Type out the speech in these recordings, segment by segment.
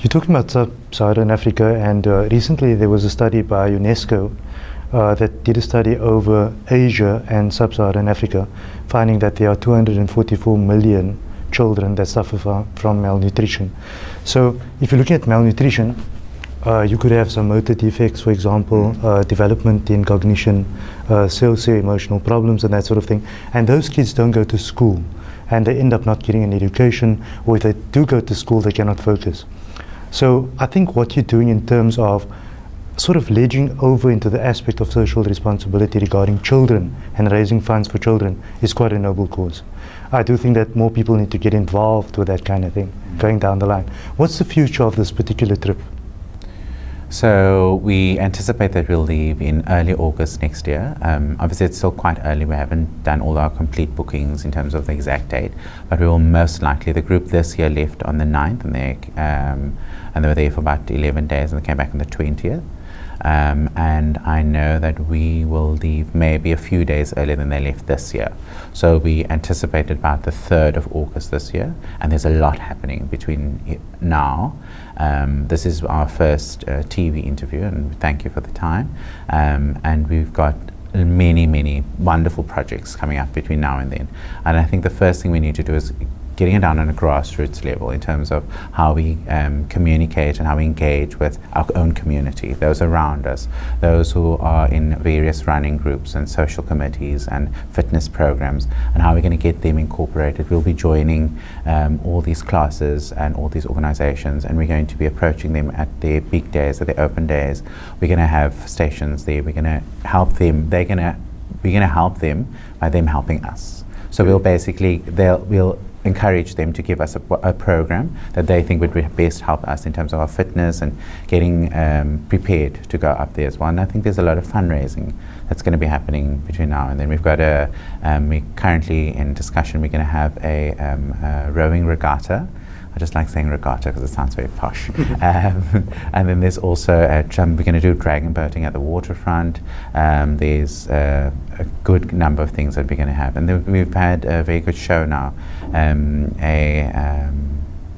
You're talking about Sub-Saharan Africa, and recently there was a study by UNESCO that did a study over Asia and Sub-Saharan Africa, finding that there are 244 million children that suffer from malnutrition. So if you're looking at malnutrition, you could have some motor defects, for example, development in cognition, socio-emotional problems and that sort of thing. And those kids don't go to school, and they end up not getting an education, or if they do go to school, they cannot focus. So I think what you're doing in terms of sort of ledging over into the aspect of social responsibility regarding children and raising funds for children is quite a noble cause. I do think that more people need to get involved with that kind of thing going down the line. What's the future of this particular trip? So we anticipate that we'll leave in early August next year. Obviously it's still quite early. We haven't done all our complete bookings in terms of the exact date, but we will most likely, the group this year left on the 9th and they were there for about 11 days and they came back on the 20th. And I know that we will leave maybe a few days earlier than they left this year. So we anticipated about the 3rd of August this year, and there's a lot happening between now. This is our first TV interview, and thank you for the time. And we've got many wonderful projects coming up between now and then. And I think the first thing we need to do is getting it down on a grassroots level in terms of how we communicate and how we engage with our own community, those around us, those who are in various running groups and social committees and fitness programs, and how we're going to get them incorporated. We'll be joining all these classes and all these organizations, and we're going to be approaching them at their big days, at their open days. We're going to have stations there. We're going to help them. We're going to help them by them helping us. So we'll basically, we'll encourage them to give us a program that they think would best help us in terms of our fitness and getting prepared to go up there as well. And I think there's a lot of fundraising that's going to be happening between now and then. We've got we're currently in discussion, we're going to have a rowing regatta. I just like saying regatta because it sounds very posh. And then there's also, we're going to do dragon boating at the waterfront. There's a good number of things that we're going to have. And then we've had a very good show now.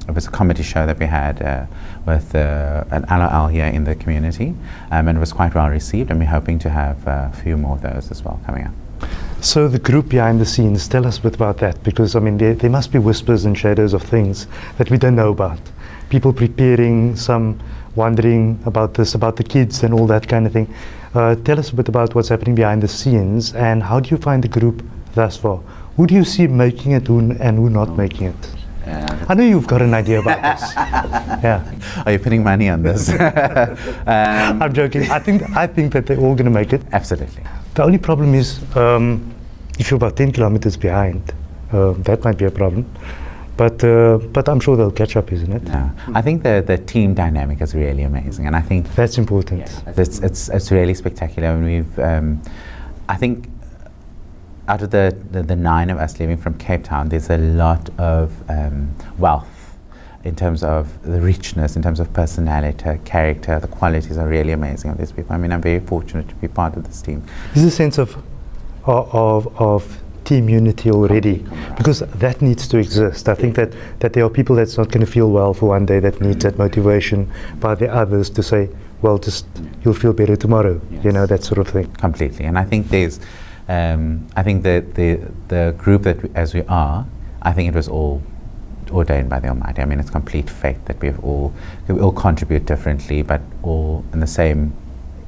It was a comedy show that we had with an LOL here in the community. And it was quite well received, and we're hoping to have a few more of those as well coming up. So the group behind the scenes, tell us a bit about that, because I mean there must be whispers and shadows of things that we don't know about. People preparing, some wondering about this, about the kids and all that kind of thing. Tell us a bit about what's happening behind the scenes, and how do you find the group thus far? Who do you see making it and who not making it? I know you've got an idea about this. Yeah. Are you putting money on this? I'm joking. I think that they're all going to make it. Absolutely. The only problem is if you're about 10 kilometers behind, that might be a problem. But I'm sure they'll catch up, isn't it? No. I think the team dynamic is really amazing, and I think that's important. Yeah, it's really spectacular, and we've I think out of the 9 of us living from Cape Town, there's a lot of wealth in terms of the richness, in terms of personality, character. The qualities are really amazing of these people. I mean, I'm very fortunate to be part of this team. There's a sense of team unity already, because that needs to exist. I think that there are people that's not going to feel well for one day, that needs that motivation by the others to say, well, just you'll feel better tomorrow. Yes. You know, that sort of thing. Completely. And I think there's I think that the group that as we are, I think it was all ordained by the Almighty. I mean, it's complete fate that we all contribute differently, but all in the same.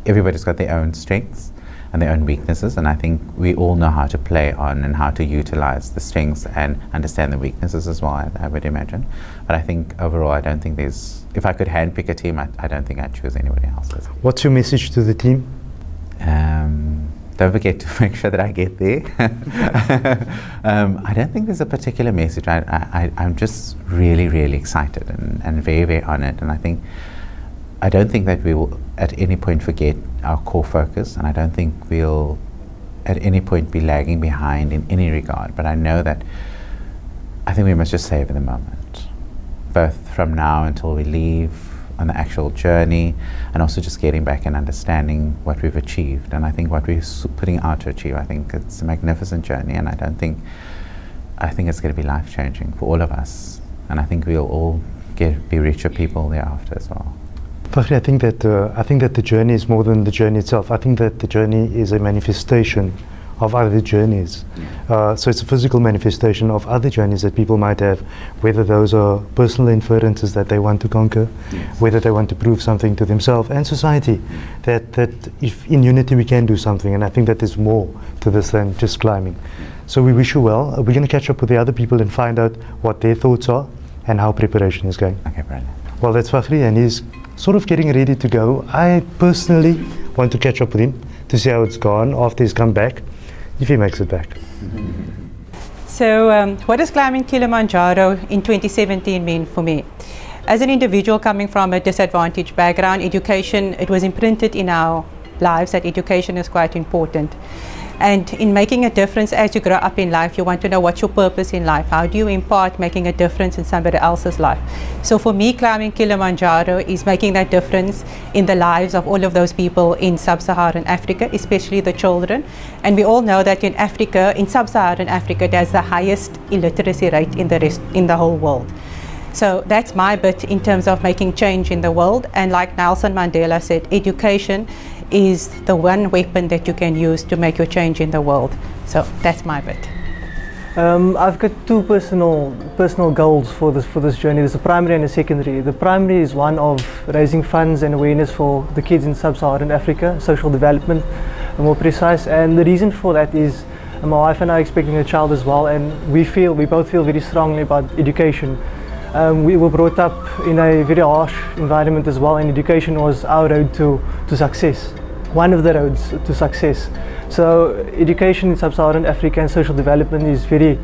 Everybody's got their own strengths and their own weaknesses, and I think we all know how to play on and how to utilize the strengths and understand the weaknesses as well, I would imagine. But I think overall, I don't think there's, if I could handpick a team, I don't think I'd choose anybody else. What's your message to the team? Don't forget to make sure that I get there. I don't think there's a particular message. I'm just really excited and very honored, and I don't think that we will at any point forget our core focus, and I don't think we'll at any point be lagging behind in any regard. But I know that I think we must just savor the moment, both from now until we leave on the actual journey, and also just getting back and understanding what we've achieved. And I think what we're putting out to achieve, I think it's a magnificent journey, and I think it's going to be life-changing for all of us. And I think we'll all be richer people thereafter as well. Faghri, I think that the journey is more than the journey itself. I think that the journey is a manifestation of other journeys. So it's a physical manifestation of other journeys that people might have, whether those are personal inferences that they want to conquer, whether they want to prove something to themselves and society, that if in unity we can do something. And I think that there's more to this than just climbing. So we wish you well. We're going to catch up with the other people and find out what their thoughts are and how preparation is going. Okay, brilliant. Well, that's Faghri, and he's sort of getting ready to go. I personally want to catch up with him to see how it's gone after he's come back, if he makes it back. So what does climbing Kilimanjaro in 2017 mean for me? As an individual coming from a disadvantaged background, education, it was imprinted in our lives that education is quite important. And in making a difference as you grow up in life, you want to know what's your purpose in life. How do you impart making a difference in somebody else's life? So for me, climbing Kilimanjaro is making that difference in the lives of all of those people in sub-Saharan Africa, especially the children. And we all know that in Africa, in sub-Saharan Africa, there's the highest illiteracy rate in the whole world. So that's my bit in terms of making change in the world. And like Nelson Mandela said, education is the one weapon that you can use to make your change in the world. So that's my bit. I've got two personal goals for this journey. There's a primary and a secondary. The primary is one of raising funds and awareness for the kids in sub-Saharan Africa, social development, more precise. And the reason for that is my wife and I are expecting a child as well, and we both feel very strongly about education. We were brought up in a very harsh environment as well, and education was our road to success, one of the roads to success. So education in sub-Saharan Africa and social development is very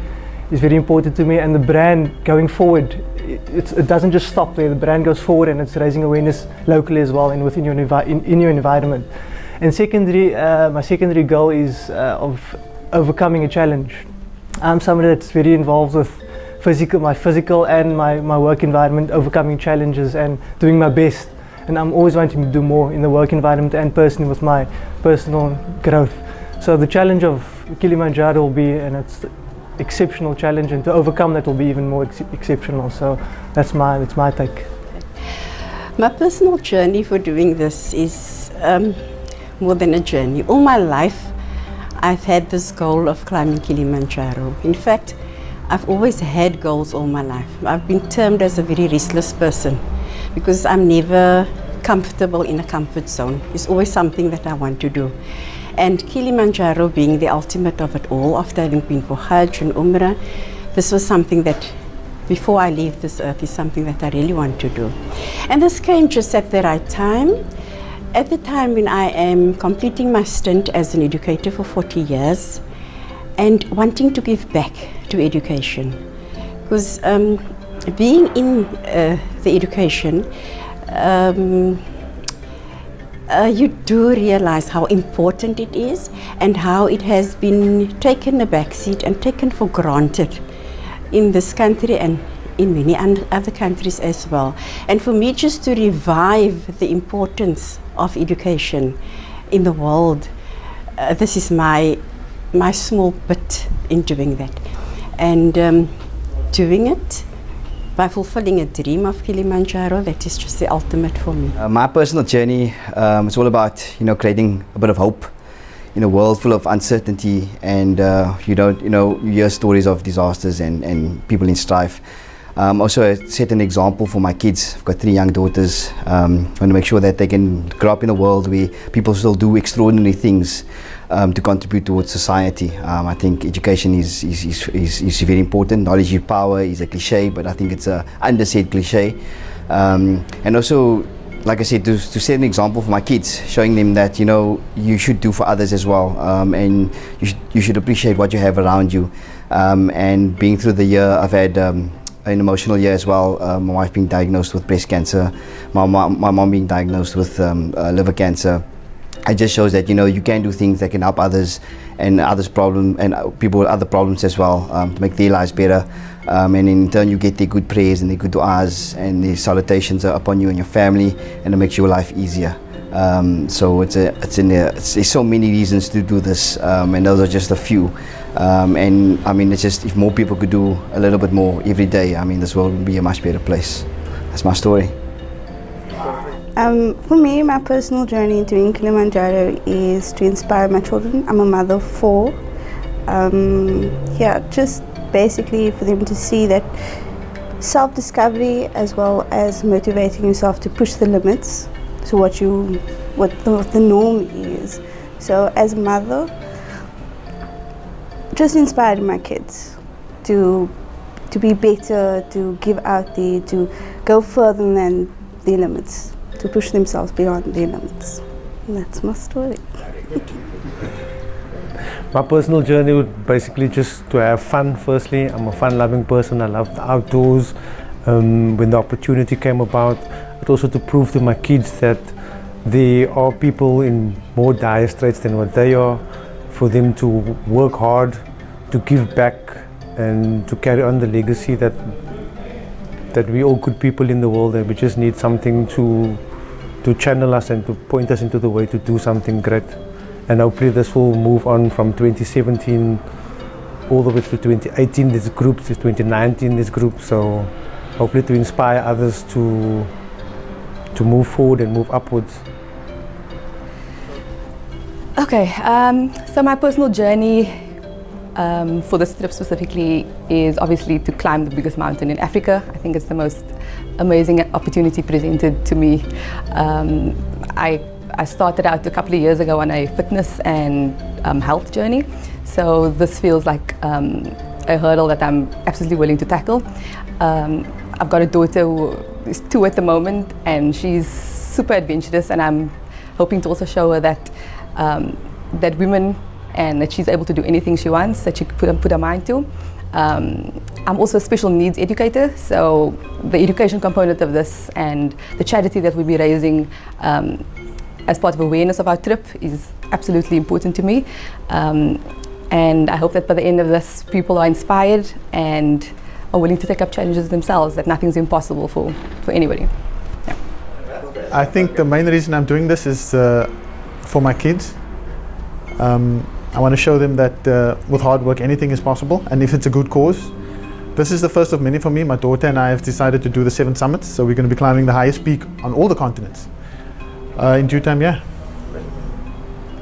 important to me, and the brand going forward, it doesn't just stop there. The brand goes forward and it's raising awareness locally as well and within your in your environment. And secondary, my secondary goal is of overcoming a challenge. I'm somebody that's very involved with my physical and my work environment, overcoming challenges and doing my best. And I'm always wanting to do more in the work environment and personally with my personal growth. So the challenge of Kilimanjaro will be an exceptional challenge, and to overcome that will be even more exceptional. So that's my take. My personal journey for doing this is more than a journey. All my life I've had this goal of climbing Kilimanjaro. In fact, I've always had goals all my life. I've been termed as a very restless person because I'm never comfortable in a comfort zone. It's always something that I want to do. And Kilimanjaro being the ultimate of it all, after having been for Hajj and Umrah, this was something that, before I leave this earth, is something that I really want to do. And this came just at the right time. At the time when I am completing my stint as an educator for 40 years and wanting to give back to education. Because being in the education, you do realize how important it is and how it has been taken a backseat and taken for granted in this country and in many other countries as well. And for me, just to revive the importance of education in the world, this is my small bit in doing that. And doing it by fulfilling a dream of Kilimanjaro, that is just the ultimate for me. My personal journey, it's all about creating a bit of hope in a world full of uncertainty, and you hear stories of disasters and people in strife. Also set an example for my kids. I've got 3 young daughters. I want to make sure that they can grow up in a world where people still do extraordinary things to contribute towards society. I think education is very important. Knowledge is power is a cliche, but I think it's a undersaid cliche. And also, like I said, to set an example for my kids, showing them that you should do for others as well, and you should appreciate what you have around you. And being through the year, I've had an emotional year as well. My wife being diagnosed with breast cancer, my mom being diagnosed with liver cancer. It just shows that you can do things that can help others and people with other problems as well, to make their lives better. And in turn, you get their good prayers and their good du'as and their salutations are upon you and your family, and it makes your life easier. So there's so many reasons to do this, and those are just a few. And I mean, it's just, if more people could do a little bit more every day, I mean, this world would be a much better place. that's my story. For me, my personal journey doing Kilimanjaro is to inspire my children. I'm a mother of 4. Just basically for them to see that self-discovery as well as motivating yourself to push the limits to what the norm is. So as a mother, just inspiring my kids to be better, to give out there, to go further than their limits, to push themselves beyond their limits. And that's my story. My personal journey would basically just to have fun. Firstly, I'm a fun-loving person. I love the outdoors. When the opportunity came about, but also to prove to my kids that there are people in more dire straits than what they are, for them to work hard, to give back, and to carry on the legacy that we all good people in the world, and we just need something to channel us and to point us into the way to do something great. And hopefully this will move on from 2017 all the way to 2018, this group, to 2019, this group. So hopefully to inspire others to move forward and move upwards. Okay, so my personal journey for this trip specifically is obviously to climb the biggest mountain in Africa. I think it's the most amazing opportunity presented to me. I started out a couple of years ago on a fitness and health journey, so this feels like a hurdle that I'm absolutely willing to tackle. I've got a daughter who is 2 at the moment, and she's super adventurous, and I'm hoping to also show her that that women, and that she's able to do anything she wants, that she could put her mind to. I'm also a special needs educator, so the education component of this and the charity that we'll be raising as part of awareness of our trip is absolutely important to me. And I hope that by the end of this, people are inspired and are willing to take up challenges themselves, that nothing's impossible for anybody. Yeah. I think the main reason I'm doing this is for my kids. I want to show them that with hard work anything is possible, and if it's a good cause. This is the first of many for me. My daughter and I have decided to do the 7 summits, so we're going to be climbing the highest peak on all the continents in due time. Yeah.